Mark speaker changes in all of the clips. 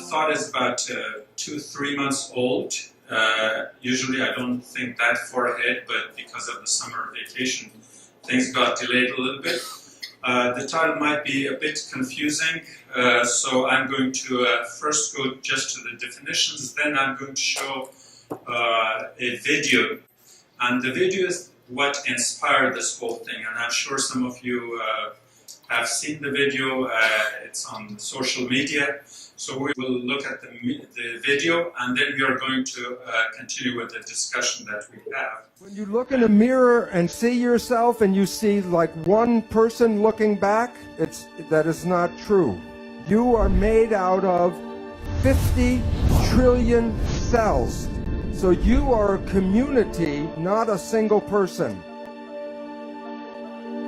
Speaker 1: thought is about 2-3 months old. Usually I don't think that far ahead, but because of the summer vacation, things got delayed a little bit. The title might be a bit confusing, so I'm going to first go just to the definitions, then I'm going to show a video. And the video is what inspired this whole thing, and I'm sure some of you have seen the video. It's on social media. So we will look at the video, and then we are going to continue with the discussion that we have.
Speaker 2: When you look in a mirror and see yourself and you see like one person looking back, that is not true. You are made out of 50 trillion cells. So you are a community, not a single person.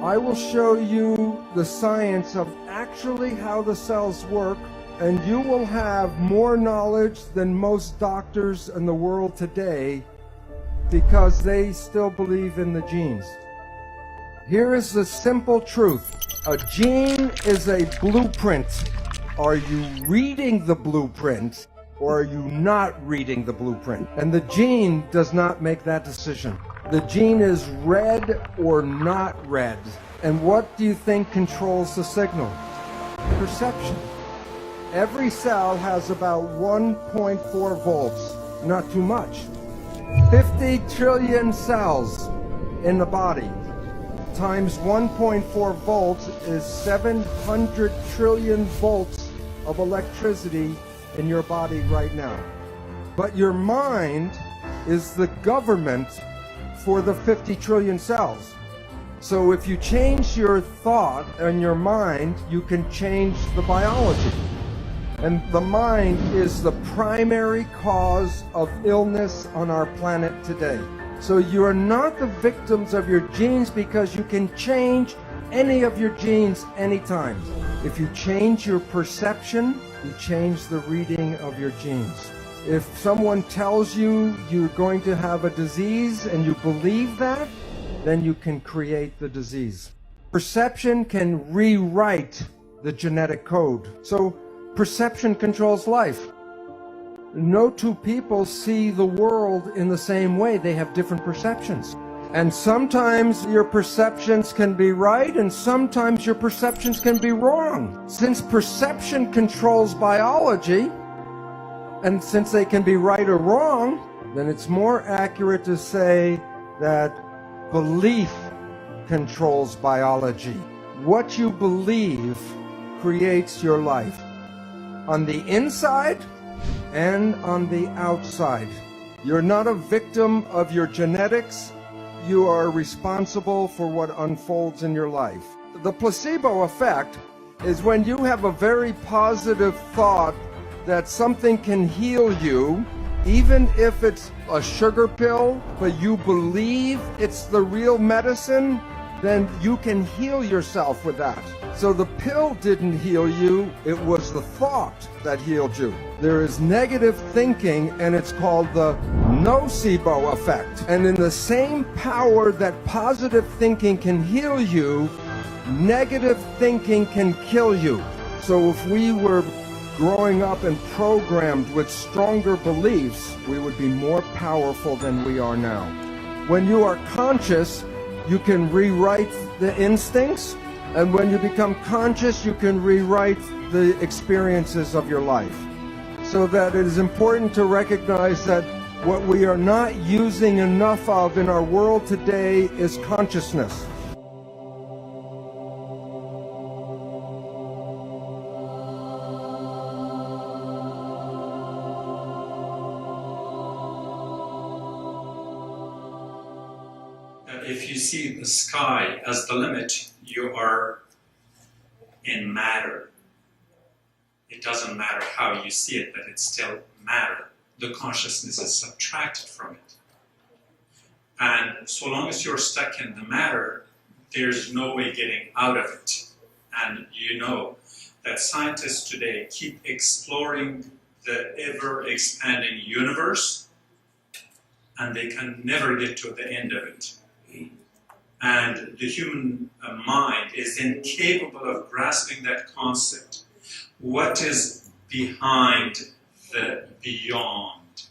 Speaker 2: I will show you the science of actually how the cells work, and you will have more knowledge than most doctors in the world today because they still believe in the genes. Here is the simple truth. A gene is a blueprint. Are you reading the blueprint or are you not reading the blueprint? And the gene does not make that decision. The gene is read or not read. And what do you think controls the signal? Perception. Every cell has about 1.4 volts, not too much. 50 trillion cells in the body times 1.4 volts is 700 trillion volts of electricity in your body right now. But your mind is the government for the 50 trillion cells. So if you change your thought and your mind, you can change the biology. And the mind is the primary cause of illness on our planet today. So you are not the victims of your genes because you can change any of your genes anytime. If you change your perception, you change the reading of your genes. If someone tells you you're going to have a disease and you believe that, then you can create the disease. Perception can rewrite the genetic code. So perception controls life. No two people see the world in the same way. They have different perceptions. And sometimes your perceptions can be right, and sometimes your perceptions can be wrong. Since perception controls biology, and since they can be right or wrong, then it's more accurate to say that belief controls biology. What you believe creates your life. On the inside and on the outside. You're not a victim of your genetics. You are responsible for what unfolds in your life. The placebo effect is when you have a very positive thought that something can heal you, even if it's a sugar pill, but you believe it's the real medicine, then you can heal yourself with that. So the pill didn't heal you, it was the thought that healed you. There is negative thinking, and it's called the nocebo effect. And in the same power that positive thinking can heal you, negative thinking can kill you. So if we were growing up and programmed with stronger beliefs, we would be more powerful than we are now. When you are conscious, you can rewrite the instincts, and when you become conscious, you can rewrite the experiences of your life. So that it is important to recognize that what we are not using enough of in our world today is consciousness.
Speaker 1: If you see the sky as the limit, you are in matter. It doesn't matter how you see it, but it's still matter. The consciousness is subtracted from it. And so long as you're stuck in the matter, there's no way getting out of it. And you know that scientists today keep exploring the ever-expanding universe, and they can never get to the end of it. And the human mind is incapable of grasping that concept. What is behind the beyond?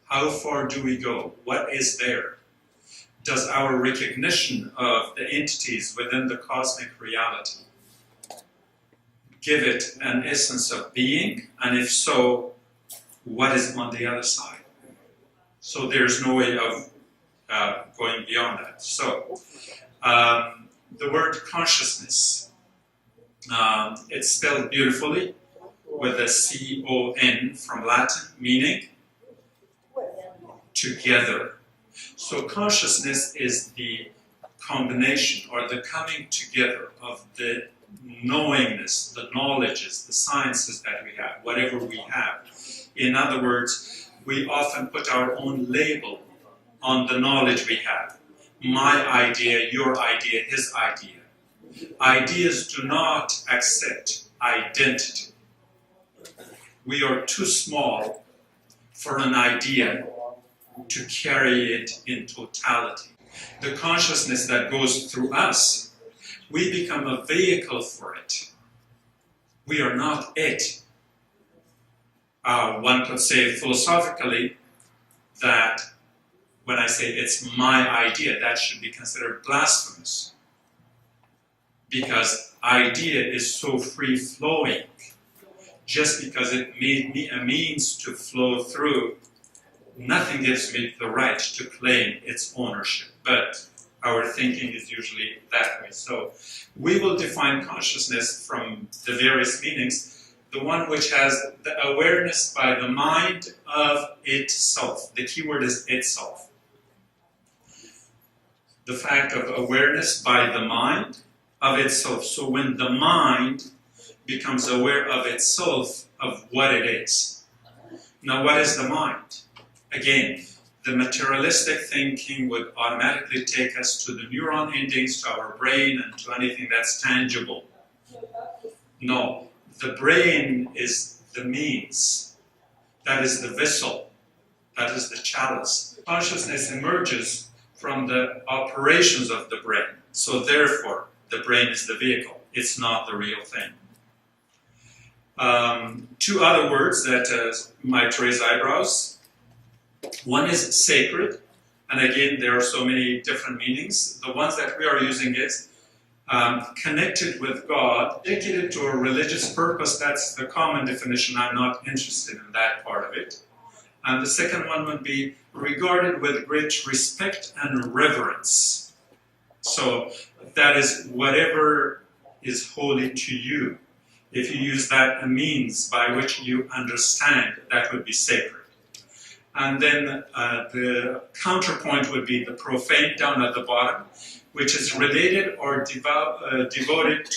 Speaker 1: How far do we go? What is there? Does our recognition of the entities within the cosmic reality give it an essence of being? And if so, what is on the other side? So there's no way of going beyond that. So the word consciousness, it's spelled beautifully with a C-O-N from Latin, meaning together. So consciousness is the combination or the coming together of the knowingness, the knowledges, the sciences that we have, whatever we have. In other words, we often put our own label on the knowledge we have. My idea, your idea, his idea. Ideas do not accept identity. We are too small for an idea to carry it in totality. The consciousness that goes through us, we become a vehicle for it. We are not it. One could say philosophically that when I say it's my idea, that should be considered blasphemous. Because idea is so free-flowing. Just because it made me a means to flow through, nothing gives me the right to claim its ownership. But our thinking is usually that way. So we will define consciousness from the various meanings, the one which has the awareness by the mind of itself. The key word is itself. The fact of awareness by the mind of itself. So when the mind becomes aware of itself, of what it is. Now, what is the mind? Again, the materialistic thinking would automatically take us to the neuron endings, to our brain, and to anything that's tangible. No, the brain is the means. That is the vessel. That is the chalice. Consciousness emerges from the operations of the brain. So therefore, the brain is the vehicle. It's not the real thing. Two other words that might raise eyebrows. One is sacred, and again, there are so many different meanings. The ones that we are using is connected with God, dedicated to a religious purpose. That's the common definition. I'm not interested in that part of it. And the second one would be regarded with great respect and reverence. So that is whatever is holy to you. If you use that a means by which you understand, that would be sacred. And then the counterpoint would be the profane down at the bottom, which is related or devoted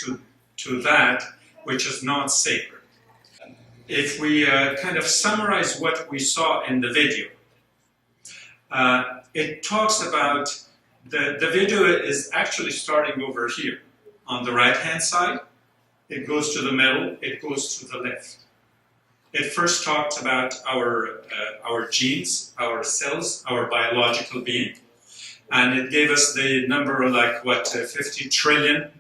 Speaker 1: to that which is not sacred. If we kind of summarize what we saw in the video, it talks about, the video is actually starting over here on the right-hand side. It goes to the middle, it goes to the left. It first talked about our genes, our cells, our biological being. And it gave us the number, 50 trillion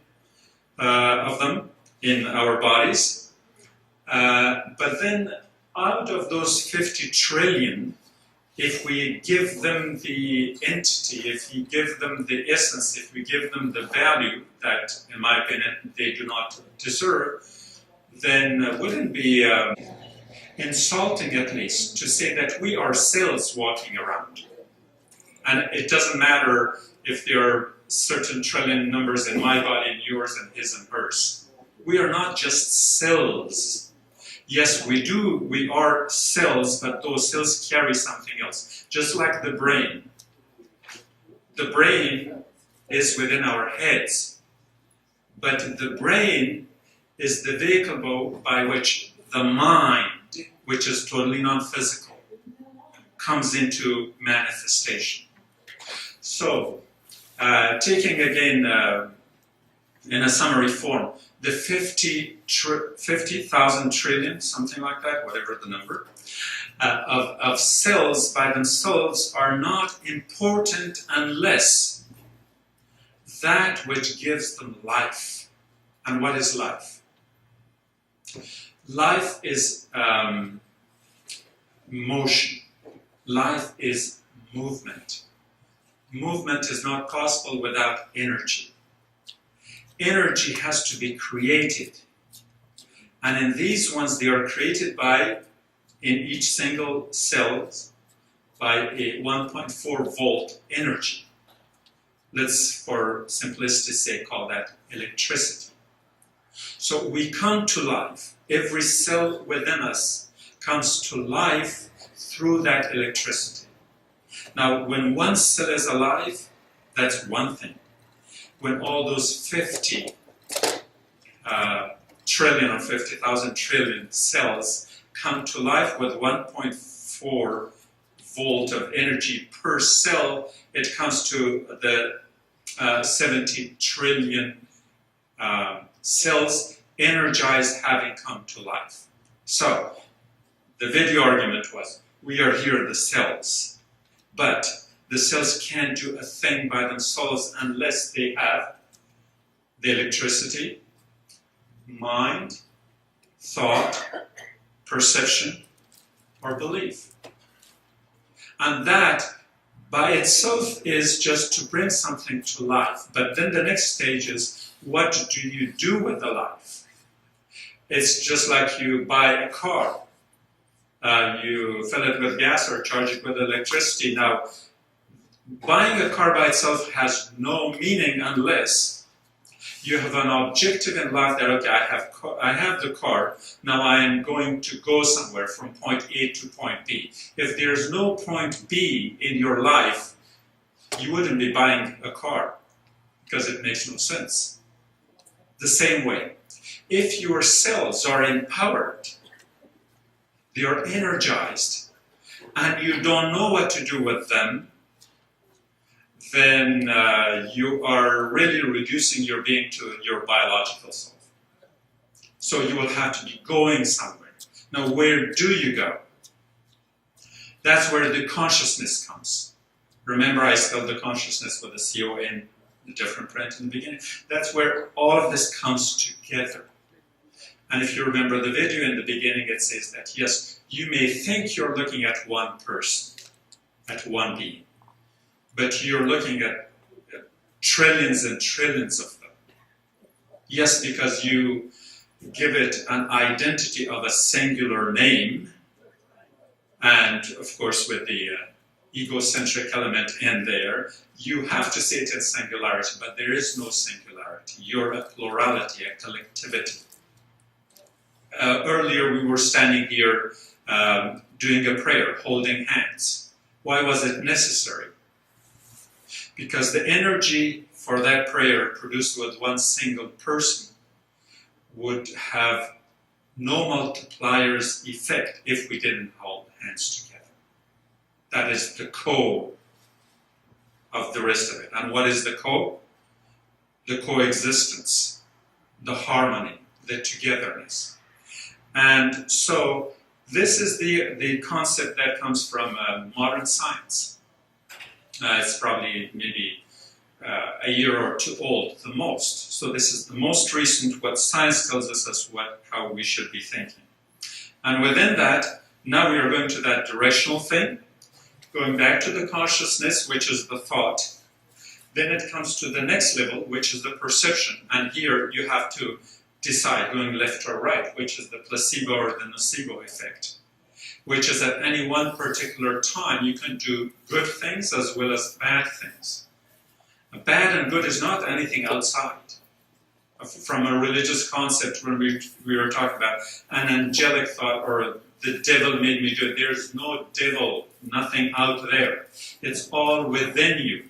Speaker 1: of them in our bodies. But then out of those 50 trillion, if we give them the entity, if we give them the essence, if we give them the value that, in my opinion, they do not deserve, then wouldn't it be insulting, at least, to say that we are cells walking around. And it doesn't matter if there are certain trillion numbers in my body and yours and his and hers. We are not just cells. Yes, we are cells, but those cells carry something else. Just like the brain. The brain is within our heads. But the brain is the vehicle by which the mind, which is totally non-physical, comes into manifestation. So, taking again in a summary form, the 50,000 trillion, something like that, whatever the number, of cells by themselves are not important unless that which gives them life. And what is life? Life is motion. Life is movement. Movement is not possible without energy. Energy has to be created. And in these ones, they are created by, in each single cell, by a 1.4 volt energy. Let's, for simplicity's sake, call that electricity. So we come to life. Every cell within us comes to life through that electricity. Now, when one cell is alive, that's one thing. When all those 50 trillion or 50,000 trillion cells come to life with 1.4 volt of energy per cell, it comes to the 70 trillion cells energized, having come to life. So, the video argument was, we are here, the cells, but the cells can't do a thing by themselves unless they have the electricity, mind, thought, perception, or belief. And that by itself is just to bring something to life. But then the next stage is, what do you do with the life? It's just like you buy a car. You fill it with gas or charge it with electricity. Now, buying a car by itself has no meaning unless you have an objective in life that, okay, I have the car, now I am going to go somewhere from point A to point B. If there's no point B in your life, you wouldn't be buying a car because it makes no sense. The same way, if your cells are empowered, they are energized, and you don't know what to do with them, then you are really reducing your being to your biological self. So you will have to be going somewhere. Now, where do you go? That's where the consciousness comes. Remember, I spelled the consciousness with a C-O-N, the different print in the beginning. That's where all of this comes together. And if you remember the video in the beginning, it says that, yes, you may think you're looking at one person, at one being, but you're looking at trillions and trillions of them. Yes, because you give it an identity of a singular name, and of course with the egocentric element in there, you have to say it in singularity, but there is no singularity. You're a plurality, a collectivity. Earlier we were standing here doing a prayer, holding hands. Why was it necessary? Because the energy for that prayer produced with one single person would have no multipliers effect if we didn't hold hands together. That is the core of the rest of it. And what is the core? The coexistence, the harmony, the togetherness. And so this is the concept that comes from modern science. It's probably maybe a year or two old, the most. So this is the most recent, what science tells us as how we should be thinking. And within that, now we are going to that directional thing, going back to the consciousness, which is the thought. Then it comes to the next level, which is the perception. And here you have to decide, going left or right, which is the placebo or the nocebo effect, which is at any one particular time you can do good things as well as bad things. Bad and good is not anything outside. From a religious concept, when we were talking about an angelic thought or the devil made me do it, there's no devil, nothing out there. It's all within you.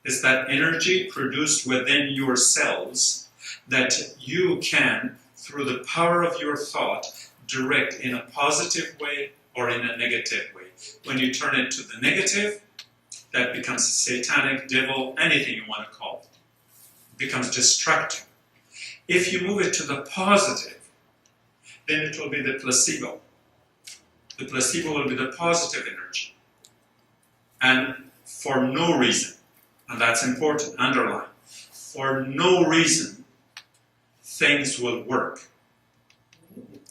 Speaker 1: It's that energy produced within your cells that you can, through the power of your thought, direct in a positive way or in a negative way. When you turn it to the negative, that becomes satanic, devil, anything you want to call it. It becomes destructive. If you move it to the positive, then it will be the placebo. The placebo will be the positive energy. And for no reason, and that's important, underline, for no reason, things will work.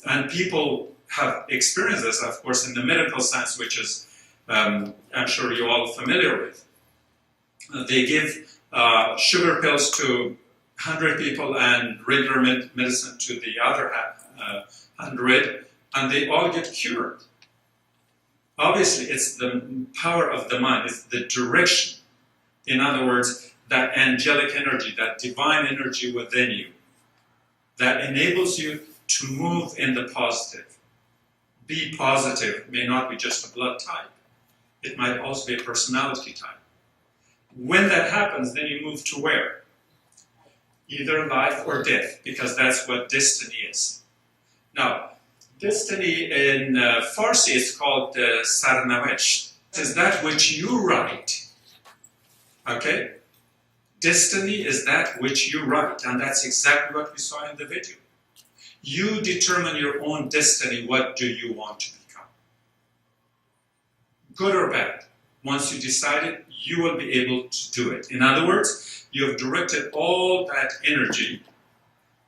Speaker 1: And people have experienced this, of course, in the medical science, which is, I'm sure you're all familiar with. They give sugar pills to 100 people and regular medicine to the other 100, and they all get cured. Obviously, it's the power of the mind, it's the direction. In other words, that angelic energy, that divine energy within you, that enables you to move in the positive. Be positive may not be just a blood type. It might also be a personality type. When that happens, then you move to where? Either life or death, because that's what destiny is. Now, destiny in Farsi is called sarnavesh. It is that which you write. Okay? Destiny is that which you write, and that's exactly what we saw in the video. You determine your own destiny. What do you want to become? Good or bad. Once you decide it, you will be able to do it. In other words, you have directed all that energy,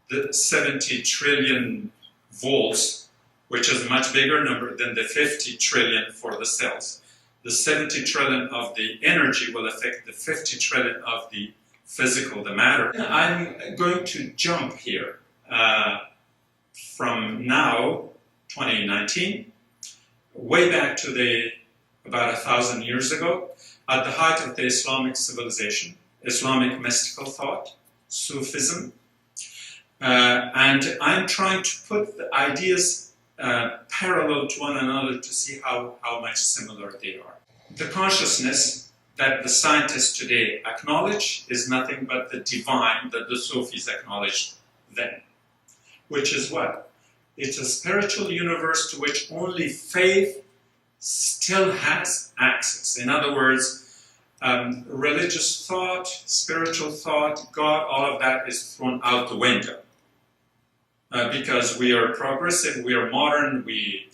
Speaker 1: the 70 trillion volts, which is a much bigger number than the 50 trillion for the cells. The 70 trillion of the energy will affect the 50 trillion of the physical, the matter. I'm going to jump here from now, 2019, way back to about 1,000 years ago, at the height of the Islamic civilization, Islamic mystical thought, Sufism, and I'm trying to put the ideas parallel to one another to see how much similar they are. The consciousness that the scientists today acknowledge is nothing but the divine that the Sufis acknowledged then. Which is what? It's a spiritual universe to which only faith still has access. In other words, religious thought, spiritual thought, God, all of that is thrown out the window. Because we are progressive, we are modern, we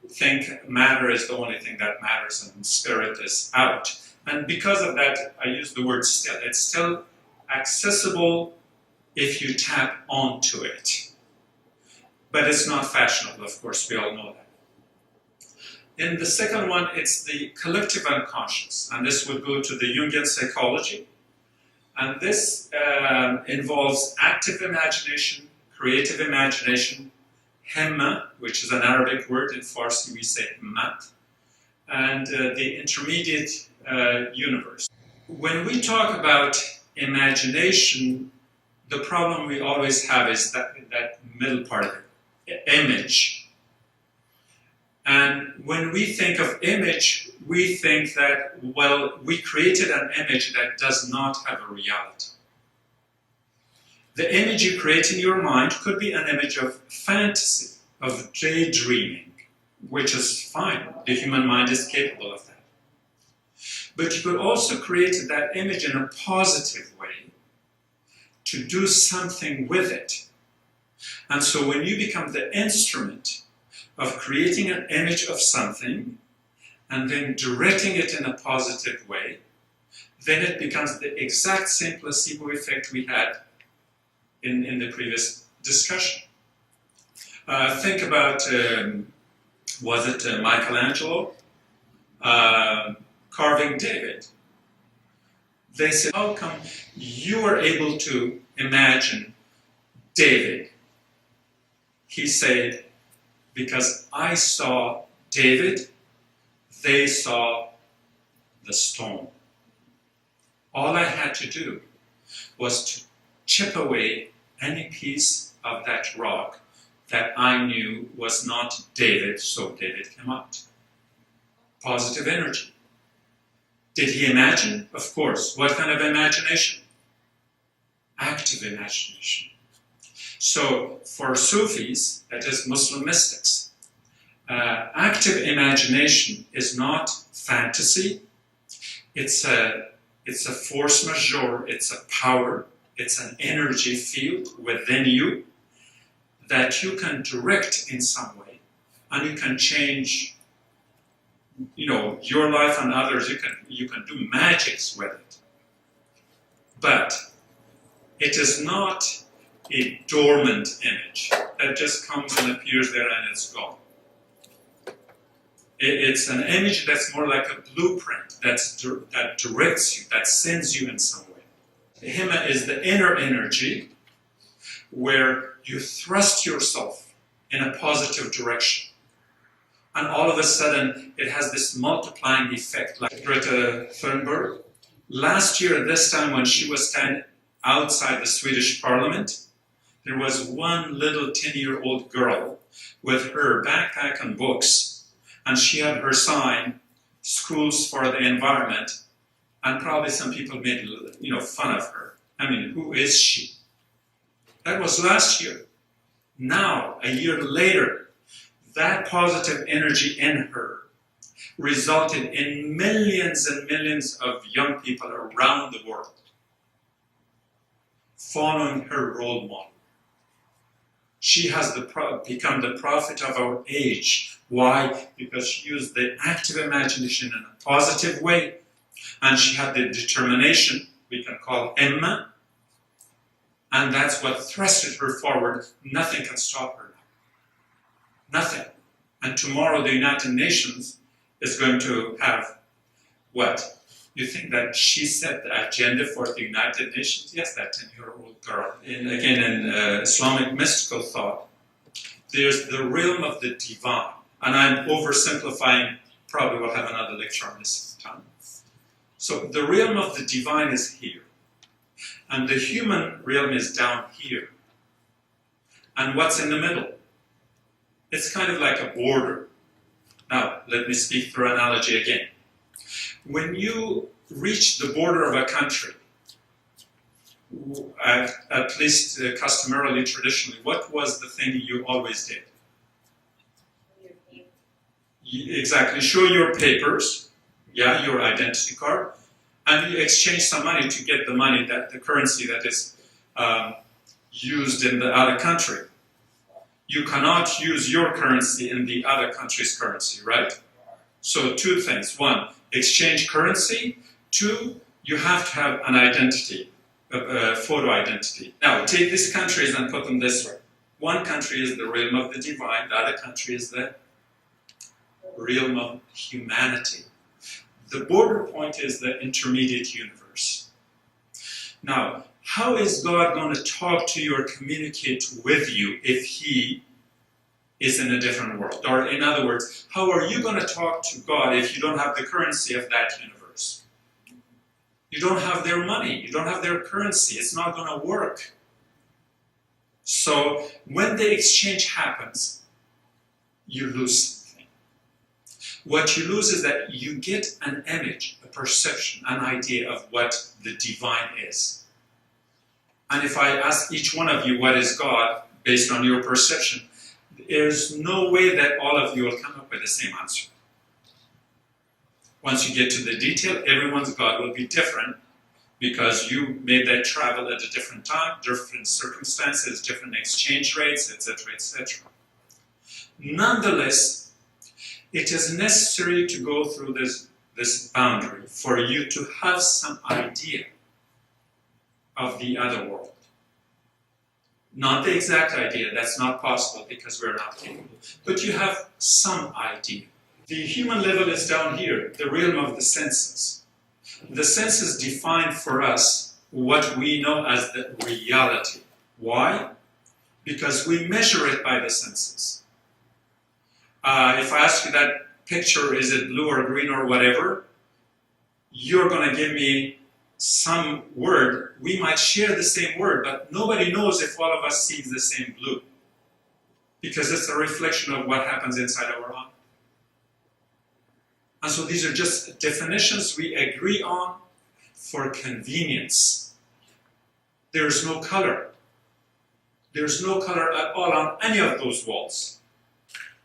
Speaker 1: think matter is the only thing that matters and spirit is out. And because of that, I use the word still. It's still accessible if you tap onto it. But it's not fashionable, of course, we all know that. In the second one, it's the collective unconscious, and this would go to the Jungian psychology. And this involves active imagination, creative imagination, hemma, which is an Arabic word, in Farsi we say himmat, and the intermediate universe. When we talk about imagination, the problem we always have is that middle part of it, image. And when we think of image, we think that, well, we created an image that does not have a reality. The image you create in your mind could be an image of fantasy, of daydreaming, which is fine. The human mind is capable of that. But you could also create that image in a positive way to do something with it. And so when you become the instrument of creating an image of something and then directing it in a positive way, then it becomes the exact same placebo effect we had in the previous discussion. Think about, was it Michelangelo carving David? They said, how come you were able to imagine David? He said, because I saw David, they saw the stone. All I had to do was to chip away any piece of that rock that I knew was not David, so David came out. Positive energy. Did he imagine? Of course. What kind of imagination? Active imagination. So, for Sufis, that is Muslim mystics, active imagination is not fantasy. It's a force majeure, it's a power, it's an energy field within you that you can direct in some way, and you can change, your life and others. You can do magics with it. But it is not a dormant image. that just comes and appears there and it's gone. It's an image that's more like a blueprint that directs you, that sends you in some way. Hima is the inner energy where you thrust yourself in a positive direction. And all of a sudden, it has this multiplying effect, like Greta Thunberg. Last year, this time when she was standing outside the Swedish parliament, there was one little 10-year-old girl with her backpack and books, and she had her sign, Schools for the Environment, and probably some people made fun of her. I mean, who is she? That was last year. Now, a year later, that positive energy in her resulted in millions and millions of young people around the world following her role model. She has become the prophet of our age. Why? Because she used the active imagination in a positive way, and she had the determination, we can call Emma, and that's what thrusted her forward. Nothing can stop her now. Nothing. And tomorrow the United Nations is going to have what? You think that she set the agenda for the United Nations? Yes, that 10-year-old girl. And again, in Islamic mystical thought, there's the realm of the divine. And I'm oversimplifying, probably we'll have another lecture on this time. So the realm of the divine is here. And the human realm is down here. And what's in the middle? It's kind of like a border. Now, let me speak through analogy again. When you reach the border of a country, at least customarily, traditionally, what was the thing you always did? Exactly. Show your papers, yeah, your identity card, and you exchange some money to get the money, the currency that is used in the other country. You cannot use your currency in the other country's currency, right? So two things. One, exchange currency. Two, you have to have an identity, a photo identity. Now, take these countries and put them this way. One country is the realm of the divine, the other country is the realm of humanity. The border point is the intermediate universe. Now, how is God going to talk to you or communicate with you if He is in a different world? Or in other words, how are you going to talk to God if you don't have the currency of that universe? You don't have their money. You don't have their currency. It's not going to work. So when the exchange happens, you lose something. What you lose is that you get an image, a perception, an idea of what the divine is. And if I ask each one of you what is God, based on your perception, there's no way that all of you will come up with the same answer. Once you get to the detail, everyone's God will be different because you made that travel at a different time, different circumstances, different exchange rates, etc., etc. Nonetheless, it is necessary to go through this boundary for you to have some idea of the other world. Not the exact idea, that's not possible because we're not capable. But you have some idea. The human level is down here, the realm of the senses. The senses define for us what we know as the reality. Why? Because we measure it by the senses. If I ask you that picture, is it blue or green or whatever, you're going to give me some word. We might share the same word, but nobody knows if all of us see the same blue. Because it's a reflection of what happens inside our eye. And so these are just definitions we agree on for convenience. There's no color. There's no color at all on any of those walls.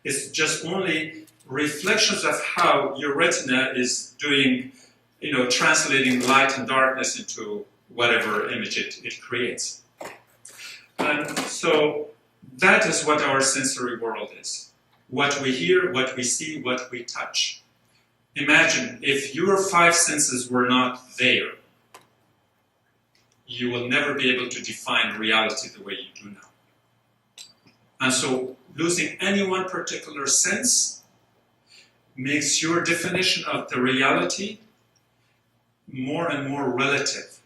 Speaker 1: It's just only reflections of how your retina is doing, translating light and darkness into whatever image it creates. And so that is what our sensory world is. What we hear, what we see, what we touch. Imagine if your five senses were not there, you will never be able to define reality the way you do now. And so losing any one particular sense makes your definition of the reality more and more relative.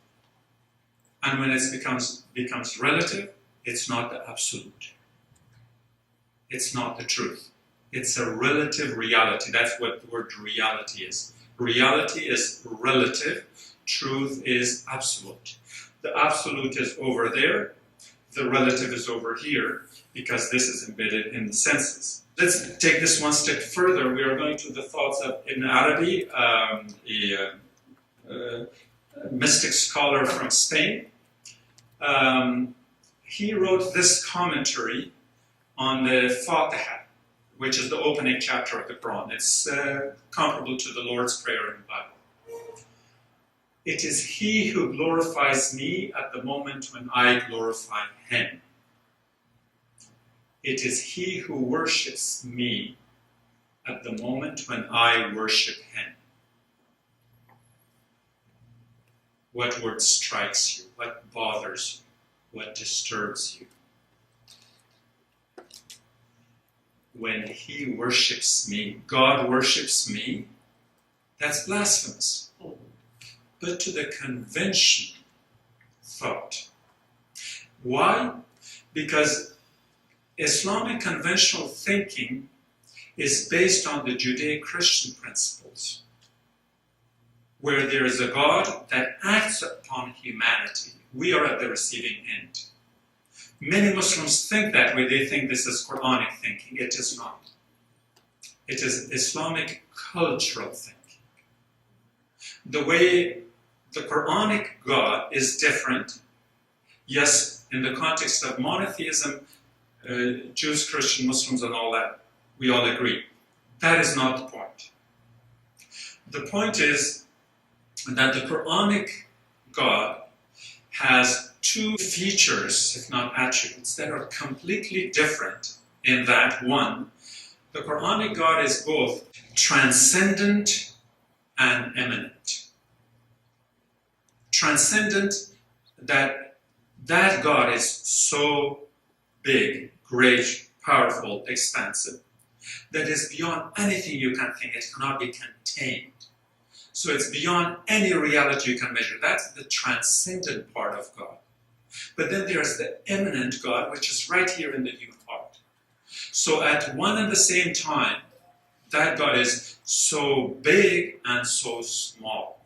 Speaker 1: And when it becomes relative, it's not the absolute. It's not the truth. It's a relative reality. That's what the word reality is. Reality is relative. Truth is absolute. The absolute is over there. The relative is over here, because this is embedded in the senses. Let's take this one step further. We are going to the thoughts of Ibn Arabi, a mystic scholar from Spain. He wrote this commentary on the Fatiha, which is the opening chapter of the Quran. It's comparable to the Lord's Prayer in the Bible. It is He who glorifies me at the moment when I glorify Him. It is He who worships me at the moment when I worship Him. What word strikes you? What bothers you? What disturbs you? When He worships me, God worships me, that's blasphemous. But to the convention thought. Why? Because Islamic conventional thinking is based on the Judeo-Christian principles, where there is a God that acts upon humanity. We are at the receiving end. Many Muslims think that way. They think this is Quranic thinking. It is not. It is Islamic cultural thinking. The way the Quranic God is different. Yes, in the context of monotheism, Jews, Christian, Muslims, and all that, we all agree. That is not the point. The point is that the Quranic God has two features, if not attributes, that are completely different in that, one, the Quranic God is both transcendent and immanent. Transcendent, that God is so big, great, powerful, expansive, that is beyond anything you can think. It cannot be contained. So it's beyond any reality you can measure. That's the transcendent part of God. But then there's the immanent God, which is right here in the human heart. So at one and the same time, that God is so big and so small.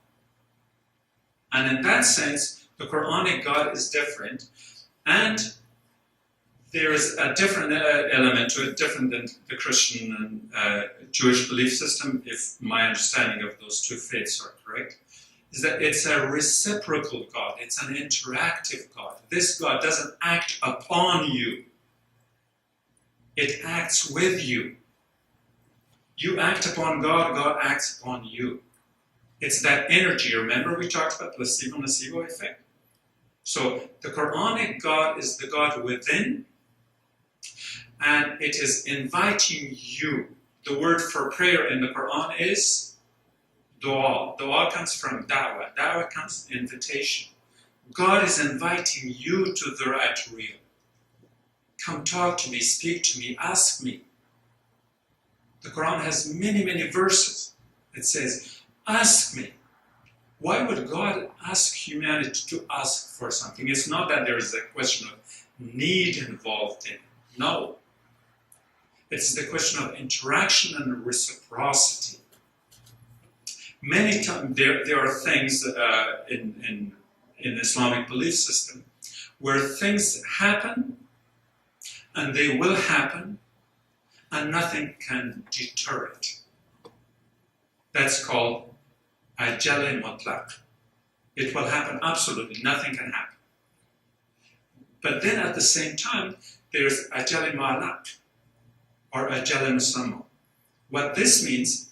Speaker 1: And in that sense, the Quranic God is different, and there is a different element to it, different than the Christian and Jewish belief system, if my understanding of those two faiths are correct, is that it's a reciprocal God, it's an interactive God. This God doesn't act upon you, it acts with you. You act upon God, God acts upon you. It's that energy. Remember we talked about placebo-nocebo effect? So the Quranic God is the God within, and it is inviting you. The word for prayer in the Quran is dua. Dua comes from da'wah. Da'wah comes invitation. God is inviting you to the right real. Come talk to me, speak to me, ask me. The Quran has many, many verses. It says, ask me. Why would God ask humanity to ask for something? It's not that there is a question of need involved in it. No. It's the question of interaction and reciprocity. Many times there are things in Islamic belief system where things happen and they will happen and nothing can deter it. That's called ajal mutlaq. It will happen absolutely, nothing can happen. But then at the same time, there's ajal ma'laq or ajal musamma. What this means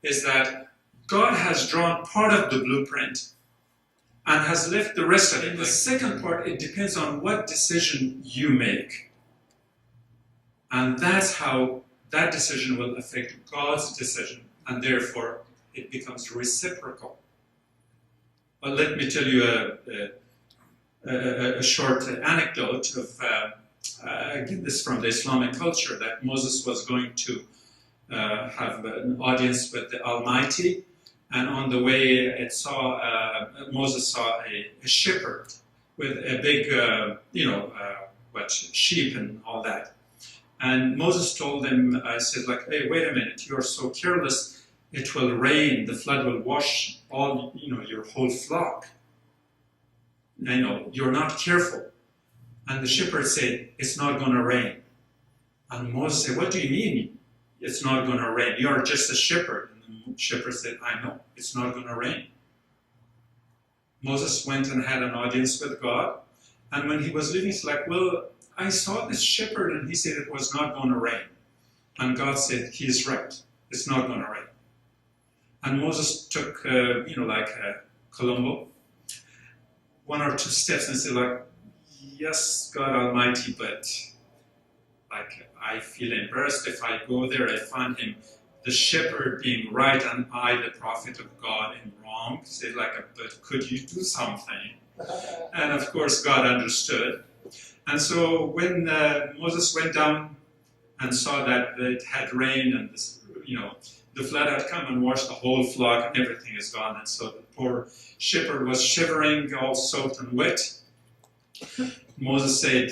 Speaker 1: is that God has drawn part of the blueprint and has left the rest of it. In the second part, it depends on what decision you make. And that's how that decision will affect God's decision, and therefore it becomes reciprocal. But let me tell you a short anecdote of I get this from the Islamic culture, that Moses was going to have an audience with the Almighty, and on the way Moses saw a shepherd with a big, sheep and all that. And Moses told him, said like, hey, wait a minute, you're so careless, it will rain, the flood will wash all, your whole flock. You're not careful. And the shepherd said, it's not going to rain. And Moses said, what do you mean it's not going to rain? You're just a shepherd. And the shepherd said, I know, it's not going to rain. Moses went and had an audience with God. And when he was leaving, he's like, well, I saw this shepherd and he said it was not going to rain. And God said, he's right, it's not going to rain. And Moses took, Columbo, 1 or 2 steps and said like, yes, God Almighty, but I feel embarrassed if I go there, I find him, the shepherd, being right and I, the prophet of God, in wrong. He said but could you do something? And of course God understood. And so when Moses went down and saw that it had rained and the flood had come and washed the whole flock and everything is gone, and so the poor shepherd was shivering, all soaked and wet. Moses said,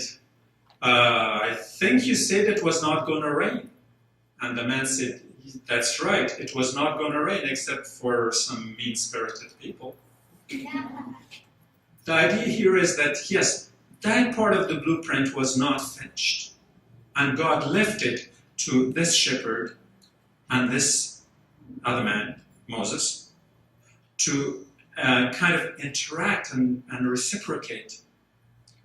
Speaker 1: I think you said it was not going to rain. And the man said, that's right, it was not going to rain except for some mean-spirited people. The idea here is that, yes, that part of the blueprint was not finished. And God left it to this shepherd and this other man, Moses, to kind of interact and reciprocate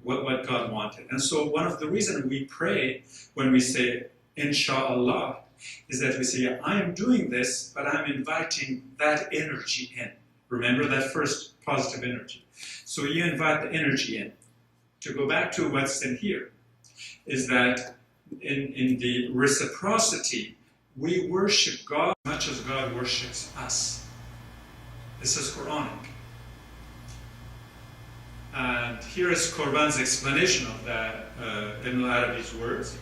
Speaker 1: what God wanted. And so one of the reasons we pray when we say, Inshallah, is that we say, I am doing this, but I'm inviting that energy in. Remember that first positive energy. So you invite the energy in. To go back to what's in here, is that in the reciprocity, we worship God as much as God worships us. This is Quranic. And here is Qurban's explanation of that, Ibn al-Arabi's words,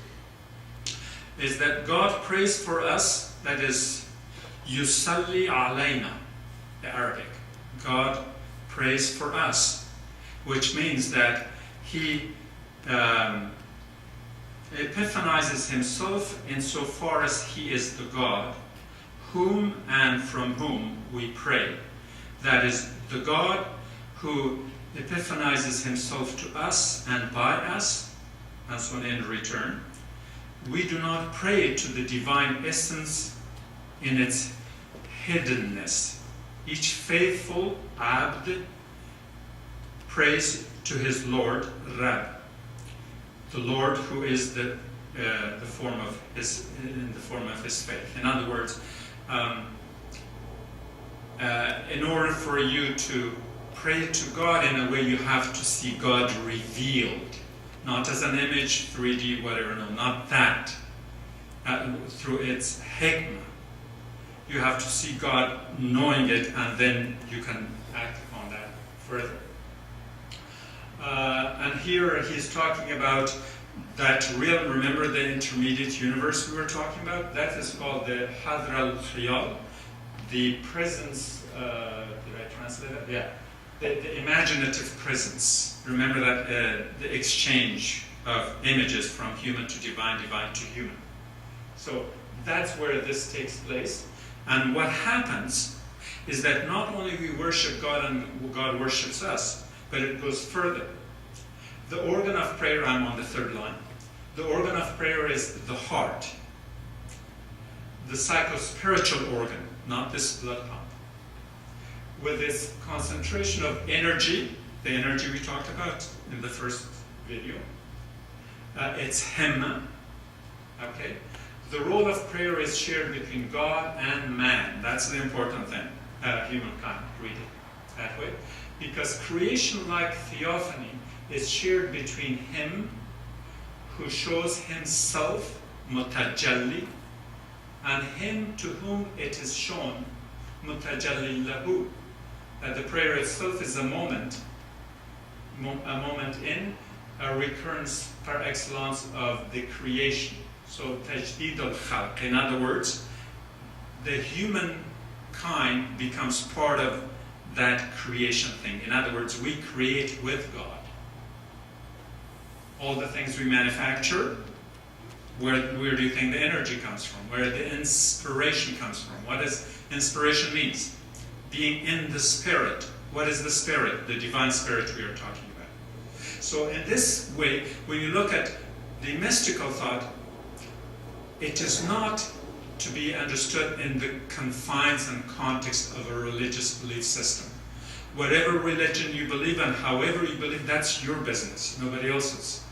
Speaker 1: is that God prays for us, that is, Yusalli alayna, the Arabic. God prays for us, which means that He epiphanizes Himself insofar as He is the God, whom and from whom we pray. That is, the God who epiphanizes Himself to us and by us, and so on in return. We do not pray to the divine essence in its hiddenness. Each faithful abd prays to his Lord, Rab, the Lord who is in the form of his faith. In other words, in order for you to pray to God in a way, you have to see God revealed, not as an image, 3D, whatever. No, not that. Through its hikmah, you have to see God knowing it, and then you can act upon that further. And here he's talking about that realm. Remember the intermediate universe we were talking about? That is called the Hadr al-Khiyal, the presence, did I translate it? Yeah. The imaginative presence. Remember that the exchange of images from human to divine, divine to human. So that's where this takes place. And what happens is that not only we worship God and God worships us, but it goes further. The organ of prayer, I'm on the third line. The organ of prayer is the heart. The psychospiritual organ, not this blood pump. With its concentration of energy, the energy we talked about in the first video, it's himma, okay? The role of prayer is shared between God and man. That's the important thing, humankind, read it that way. Because creation-like theophany is shared between Him who shows Himself, mutajalli, and Him to whom it is shown, mutajalli lahu. That the prayer itself is a moment in a recurrence par excellence of the creation. So tajdid al-khalq. In other words, the human kind becomes part of that creation thing. In other words, we create with God. All the things we manufacture, where do you think the energy comes from? Where the inspiration comes from? What does inspiration means? Being in the spirit. What is the spirit? The divine spirit we are talking about. So in this way, when you look at the mystical thought, it is not to be understood in the confines and context of a religious belief system. Whatever religion you believe in, however you believe, that's your business, nobody else's.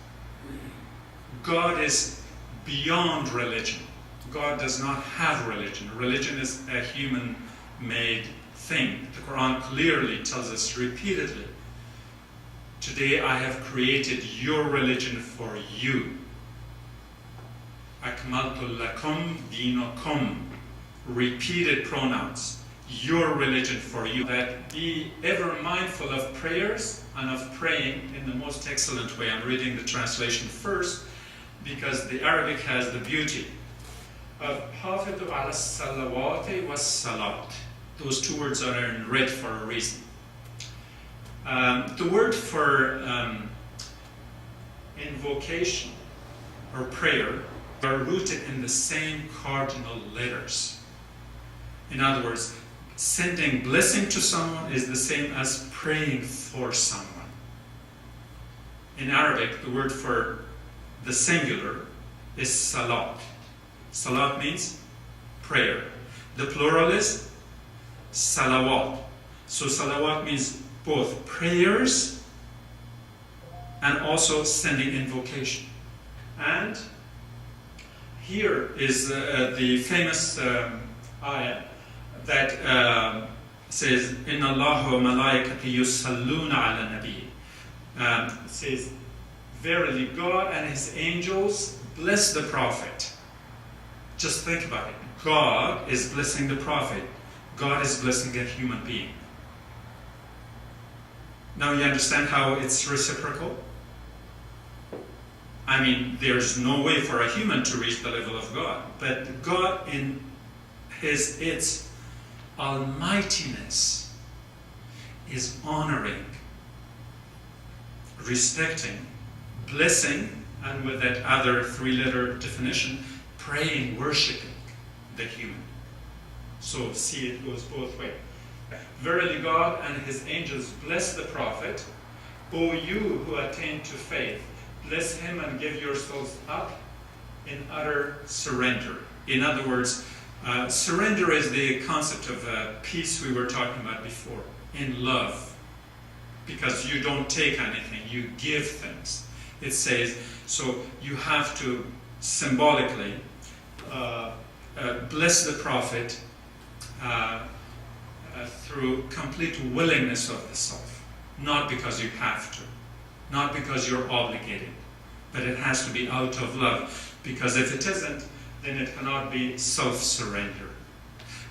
Speaker 1: God is beyond religion. God does not have religion. Religion is a human-made thing. The Quran clearly tells us repeatedly, today I have created your religion for you. Akmaltu lakum dinakum. Repeated pronouns. Your religion for you. That be ever mindful of prayers and of praying in the most excellent way. I'm reading the translation first because the Arabic has the beauty of Hafidu ala salawati was salat. Those two words are in red for a reason. The word for invocation or prayer are rooted in the same cardinal letters. In other words, sending blessing to someone is the same as praying for someone. In Arabic, the word for the singular is salat. Salat means prayer. The plural is salawat. So salawat means both prayers and also sending invocation. And here is the famous ayah that says, Inna Allahu wa malaikati yusalluna ala nabi. It says, verily God and His angels bless the Prophet. Just think about it. God is blessing the Prophet. God is blessing a human being. Now you understand how it's reciprocal? I mean, there's no way for a human to reach the level of God. But God in its almightiness is honoring, respecting, blessing, and with that other three-letter definition, praying, worshiping the human. So see, it goes both ways. Verily God and His angels bless the Prophet. O you who attain to faith, bless him and give yourselves up in utter surrender. In other words, surrender is the concept of peace we were talking about before. In love. Because you don't take anything, you give things. It says, so you have to symbolically bless the Prophet through complete willingness of the self. Not because you have to. Not because you're obligated. But it has to be out of love. Because if it isn't, then it cannot be self-surrender.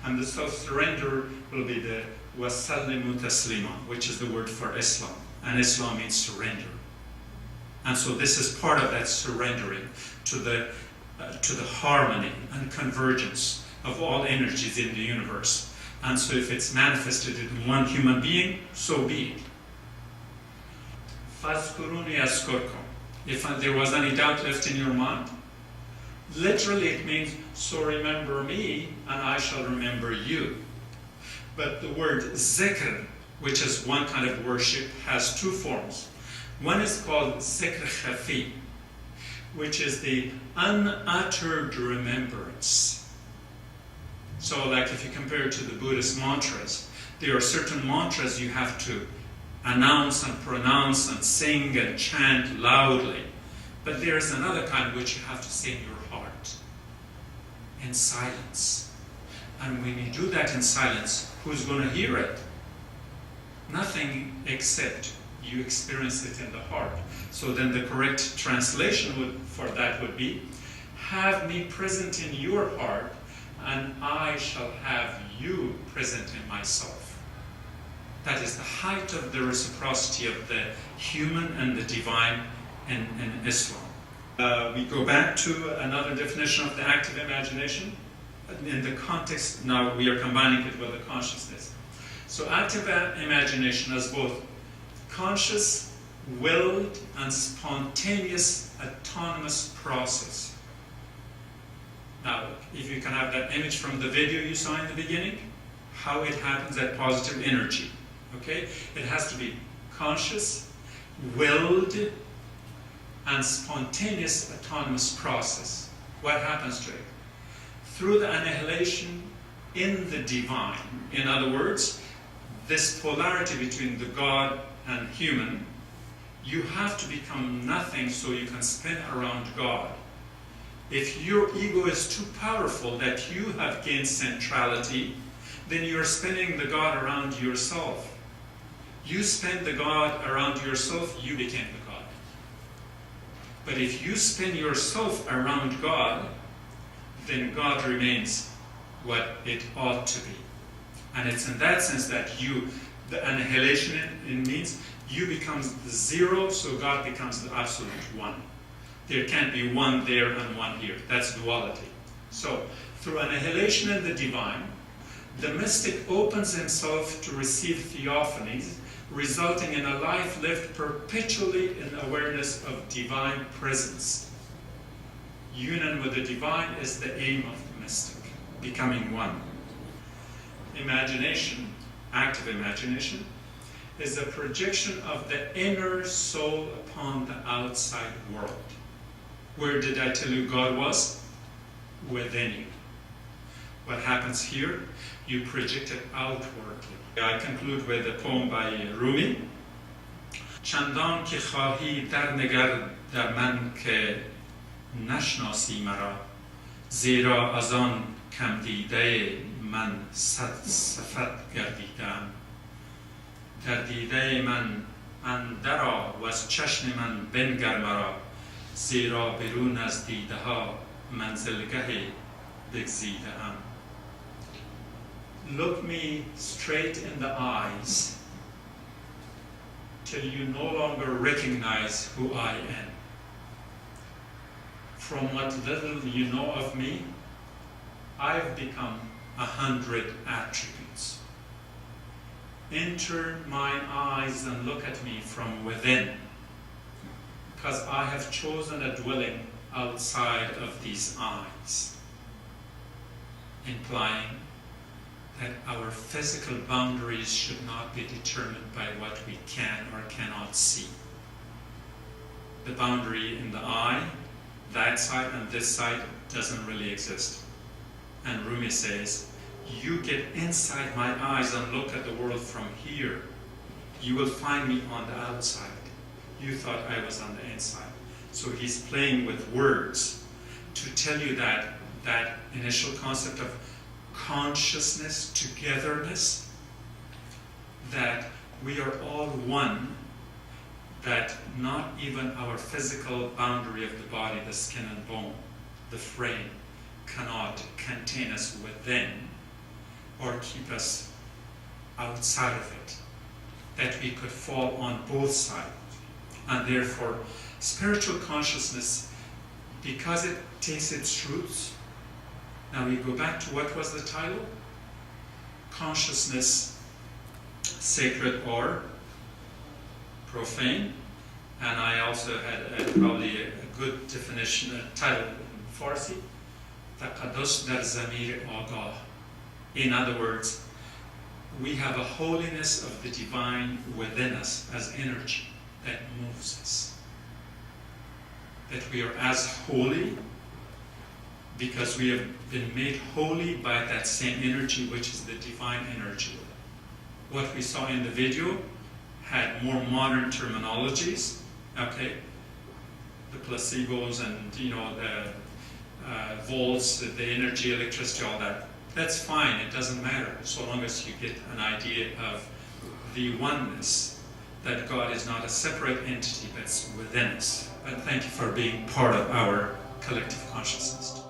Speaker 1: And the self-surrender will be the wasallimu taslima, which is the word for Islam. And Islam means surrender. And so this is part of that surrendering to the harmony and convergence of all energies in the universe. And so if it's manifested in one human being, so be it. Fazkuruni askurkum. If there was any doubt left in your mind, literally it means, so remember me and I shall remember you. But the word zikr, which is one kind of worship, has two forms. One is called zikr khafi, which is the unuttered remembrance. So like if you compare it to the Buddhist mantras, there are certain mantras you have to announce and pronounce and sing and chant loudly. But there is another kind which you have to say in your heart, in silence. And when you do that in silence, who's going to hear it? Nothing except you experience it in the heart. So then the correct translation for that would be, have me present in your heart, and I shall have you present in myself. That is the height of the reciprocity of the human and the divine in Islam. We go back to another definition of the active imagination in the context. Now we are combining it with the consciousness. So active imagination is both conscious, willed, and spontaneous autonomous process. Now, if you can have that image from the video you saw in the beginning, how it happens, that positive energy, okay? It has to be conscious, willed, and spontaneous autonomous process. What happens to it? Through the annihilation in the divine. In other words, this polarity between the God and human, you have to become nothing so you can spin around God. If your ego is too powerful that you have gained centrality, then you're spinning the God around yourself. You spin the God around yourself, you became the God. But if you spin yourself around God, then God remains what it ought to be. And it's in that sense that the annihilation it means, you become the zero, so God becomes the absolute one. There can't be one there and one here. That's duality. So, through annihilation in the divine, the mystic opens himself to receive theophanies, resulting in a life lived perpetually in awareness of divine presence. Union with the divine is the aim of the mystic, becoming one. Imagination, active imagination, is a projection of the inner soul upon the outside world. Where did I tell you God was? Within you. What happens here? You project it outwardly. I conclude with a poem by Rumi. چندان که خواهی در نگر در من که نشناسی مرا زیرا از آن کم دیده من صد صفت گردیدم در دیده من اندرآ و از چشم من بنگر مرا زیرا برون از دیده ها منزلگه بگزیده‌ام. Look me straight in the eyes till you no longer recognize who I am. From what little you know of me, I've become 100 attributes. Enter mine eyes and look at me from within, because I have chosen a dwelling outside of these eyes, implying that our physical boundaries should not be determined by what we can or cannot see. The boundary in the eye, that side and this side, doesn't really exist. And Rumi says, you get inside my eyes and look at the world from here, you will find me on the outside. You thought I was on the inside. So he's playing with words to tell you that that initial concept of consciousness, togetherness, that we are all one, that not even our physical boundary of the body, the skin and bone, the frame, cannot contain us within or keep us outside of it, that we could fall on both sides. And therefore, spiritual consciousness, because it takes its roots. Now we go back to what was the title? Consciousness, sacred or profane. And I also had probably a good definition, a title in Farsi, Taqaddus dar zamir agah. In other words, we have a holiness of the divine within us as energy that moves us. That we are as holy because we have been made holy by that same energy, which is the divine energy. What we saw in the video had more modern terminologies, okay? The placebos and, the volts, the energy, electricity, all that. That's fine, it doesn't matter, so long as you get an idea of the oneness, that God is not a separate entity that's within us. And thank you for being part of our collective consciousness.